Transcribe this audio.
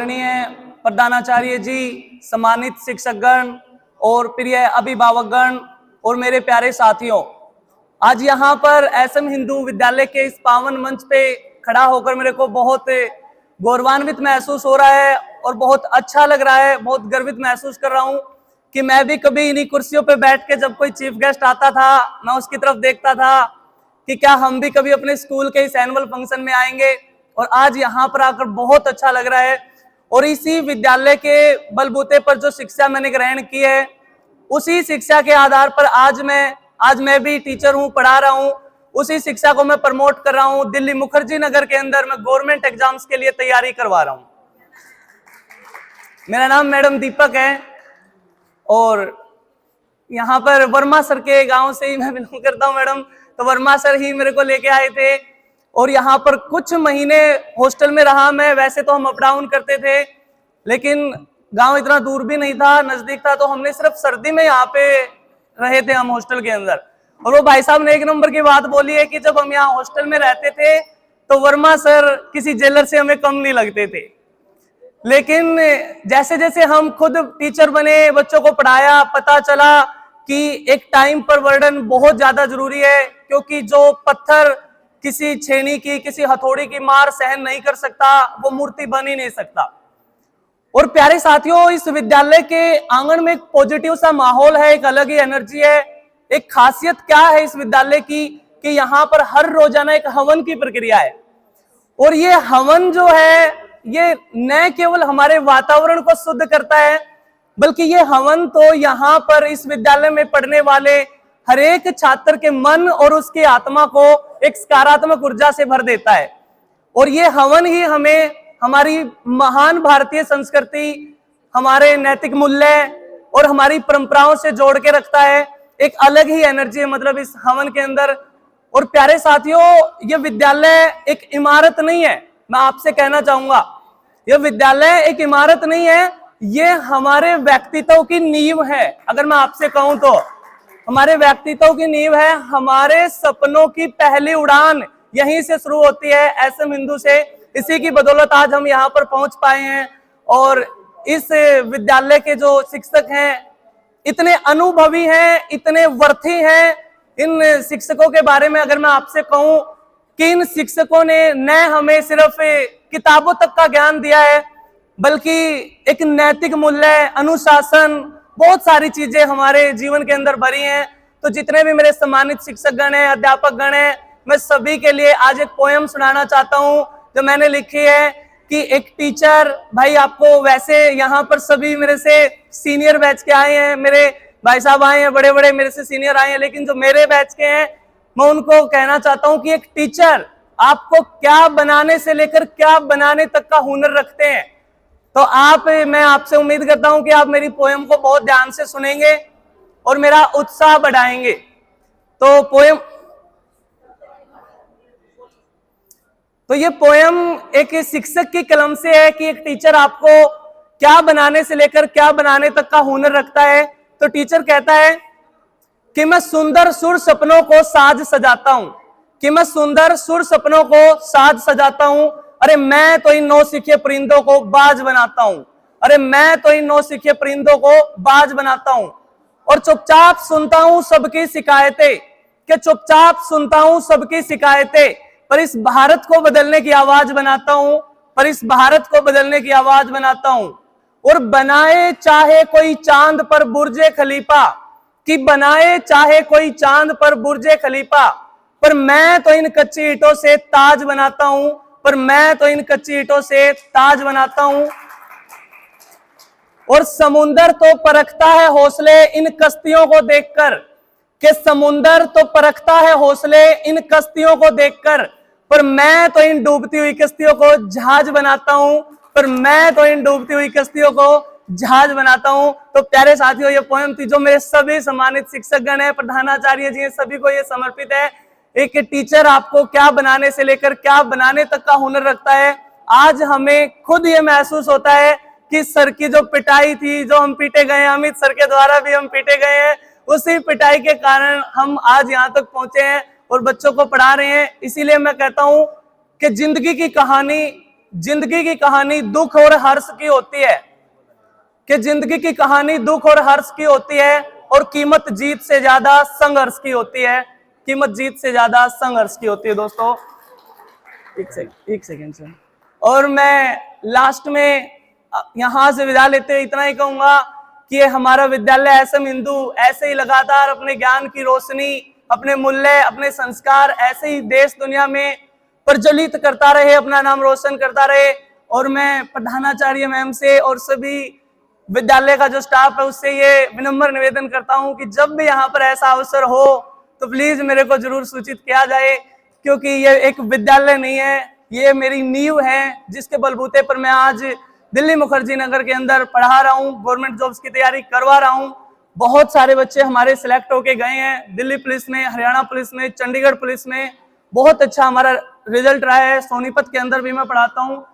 आदरणीय प्रधानाचार्य जी, सम्मानित शिक्षकगण और प्रिय अभिभावकगण और मेरे प्यारे साथियों, आज यहाँ पर एसएम हिंदू विद्यालय के इस पावन मंच पे खड़ा होकर मेरे को बहुत गौरवान्वित महसूस हो रहा है और बहुत अच्छा लग रहा है। बहुत गर्वित महसूस कर रहा हूँ कि मैं भी कभी इन्हीं कुर्सियों पे बैठ के जब कोई चीफ गेस्ट आता था, मैं उसकी तरफ देखता था कि क्या हम भी कभी अपने स्कूल के इस एनुअल फंक्शन में आएंगे, और आज यहाँ पर आकर बहुत अच्छा लग रहा है। और इसी विद्यालय के बलबूते पर जो शिक्षा मैंने ग्रहण की है, उसी शिक्षा के आधार पर आज मैं भी टीचर हूँ, पढ़ा रहा हूँ। उसी शिक्षा को मैं प्रमोट कर रहा हूँ। दिल्ली मुखर्जी नगर के अंदर मैं गवर्नमेंट एग्जाम्स के लिए तैयारी करवा रहा हूँ। मेरा नाम मैडम दीपक है और यहाँ पर वर्मा सर के गांव से ही मैं बिलोंग करता हूँ मैडम। तो वर्मा सर ही मेरे को लेके आए थे और यहाँ पर कुछ महीने हॉस्टल में रहा मैं। वैसे तो हम अप डाउन करते थे, लेकिन गांव इतना दूर भी नहीं था, नजदीक था, तो हमने सिर्फ सर्दी में यहाँ पे रहे थे हम हॉस्टल के अंदर। और वो भाई साहब ने एक नंबर की बात बोली है कि जब हम यहाँ हॉस्टल में रहते थे तो वर्मा सर किसी जेलर से हमें कम नहीं लगते थे। लेकिन जैसे जैसे हम खुद टीचर बने, बच्चों को पढ़ाया, पता चला कि एक टाइम पर वर्णन बहुत ज्यादा जरूरी है, क्योंकि जो पत्थर किसी छेनी की, किसी हथौड़ी की मार सहन नहीं कर सकता, वो मूर्ति बन ही नहीं सकता। और प्यारे साथियों, इस विद्यालय के आंगन में एक पॉजिटिव सा माहौल है, एक अलग ही एनर्जी है। एक खासियत क्या है इस विद्यालय की कि यहाँ पर हर रोजाना एक हवन की प्रक्रिया है। और ये हवन जो है, ये न केवल हमारे वातावरण को शुद्ध करता है, बल्कि ये हवन तो यहाँ पर इस विद्यालय में पढ़ने वाले हर एक छात्र के मन और उसकी आत्मा को एक सकारात्मक ऊर्जा से भर देता है। और ये हवन ही हमें हमारी महान भारतीय संस्कृति, हमारे नैतिक मूल्य और हमारी परंपराओं से जोड़ के रखता है। एक अलग ही एनर्जी है मतलब इस हवन के अंदर। और प्यारे साथियों, ये विद्यालय एक इमारत नहीं है। मैं आपसे कहना चाहूंगा, यह विद्यालय एक इमारत नहीं है, ये हमारे व्यक्तित्व की नींव है। अगर मैं आपसे कहूं तो हमारे व्यक्तित्व की नींव है। हमारे सपनों की पहली उड़ान यहीं से शुरू होती है, एसएम हिंदू से। इसी की बदौलत आज हम यहाँ पर पहुंच पाए हैं। और इस विद्यालय के जो शिक्षक हैं, इतने अनुभवी हैं, इतने वर्थी हैं। इन शिक्षकों के बारे में अगर मैं आपसे कहूं कि इन शिक्षकों ने न हमें सिर्फ किताबों तक का ज्ञान दिया है, बल्कि एक नैतिक मूल्य, अनुशासन, बहुत सारी चीजें हमारे जीवन के अंदर भरी हैं। तो जितने भी मेरे सम्मानित शिक्षक गण हैं, अध्यापक गण हैं, मैं सभी के लिए आज एक पोएम सुनाना चाहता हूं जो मैंने लिखी है कि एक टीचर भाई, आपको वैसे यहाँ पर सभी मेरे से सीनियर बैच के आए हैं, मेरे भाई साहब आए हैं, बड़े बड़े मेरे से सीनियर आए हैं, लेकिन जो मेरे बैच के हैं, मैं उनको कहना चाहता हूं कि एक टीचर आपको क्या बनाने से लेकर क्या बनाने तक का हुनर रखते हैं। तो मैं आपसे उम्मीद करता हूं कि आप मेरी पोएम को बहुत ध्यान से सुनेंगे और मेरा उत्साह बढ़ाएंगे। तो ये पोएम एक शिक्षक की कलम से है कि एक टीचर आपको क्या बनाने से लेकर क्या बनाने तक का हुनर रखता है। तो टीचर कहता है कि मैं सुंदर सुर सपनों को साज सजाता हूं, कि मैं सुंदर सुर सपनों को साज सजाता हूं। अरे मैं तो इन नौसिखे परिंदों को बाज बनाता हूं, अरे मैं तो इन नौसिखे परिंदों को बाज बनाता हूं। और चुपचाप सुनता हूं सबकी शिकायतें, कि चुपचाप सुनता हूं सबकी शिकायतें, पर इस भारत को बदलने की आवाज बनाता हूं, पर इस भारत को बदलने की आवाज बनाता हूं। और बनाए चाहे कोई चांद पर बुर्जे खलीफा, कि बनाए चाहे कोई चांद पर बुर्जे खलीफा, पर मैं तो इन कच्ची ईंटों से ताज बनाता हूं, पर मैं तो इन कच्ची ईंटों से ताज बनाता हूं। और समुंदर तो परखता है हौसले इन कश्तियों को देखकर, कि समुंदर तो परखता है हौसले इन कश्तियों को देखकर, पर मैं तो इन डूबती हुई कश्तियों को जहाज बनाता हूं, पर मैं तो इन डूबती हुई कश्तियों को जहाज बनाता हूं। तो प्यारे साथियों, ये पोएम थी जो मेरे सभी सम्मानित शिक्षक गण हैं, प्रधानाचार्य जी हैं, सभी को ये समर्पित है। एक टीचर आपको क्या बनाने से लेकर क्या बनाने तक का हुनर रखता है। आज हमें खुद ये महसूस होता है कि सर की जो पिटाई थी, जो हम पीटे गए हैं, अमित सर के द्वारा भी हम पीटे गए हैं, उसी पिटाई के कारण हम आज यहाँ तक पहुंचे हैं और बच्चों को पढ़ा रहे हैं। इसीलिए मैं कहता हूं कि जिंदगी की कहानी जिंदगी की कहानी दुख और हर्ष की होती है, कि जिंदगी की कहानी दुख और हर्ष की होती है और कीमत जीत से ज्यादा संघर्ष की होती है, कीमत जीत से ज्यादा संघर्ष की होती है दोस्तों। एक सेकेंड सर। और मैं लास्ट में यहां से विदा लेते इतना ही कहूंगा कि ये हमारा विद्यालय SM हिंदू ऐसे ही लगातार अपने ज्ञान की रोशनी, अपने मूल्य, अपने संस्कार ऐसे ही देश दुनिया में प्रज्वलित करता रहे, अपना नाम रोशन करता रहे। और मैं प्रधानाचार्य मैम से और सभी विद्यालय का जो स्टाफ है उससे ये विनम्र निवेदन करता हूं कि जब भी यहाँ पर ऐसा अवसर हो तो प्लीज मेरे को जरूर सूचित किया जाए, क्योंकि ये एक विद्यालय नहीं है, ये मेरी नींव है जिसके बलबूते पर मैं आज दिल्ली मुखर्जी नगर के अंदर पढ़ा रहा हूँ, गवर्नमेंट जॉब्स की तैयारी करवा रहा हूँ। बहुत सारे बच्चे हमारे सिलेक्ट होके गए हैं, दिल्ली पुलिस में, हरियाणा पुलिस में, चंडीगढ़ पुलिस में बहुत अच्छा हमारा रिजल्ट रहा है। सोनीपत के अंदर भी मैं पढ़ाता हूँ।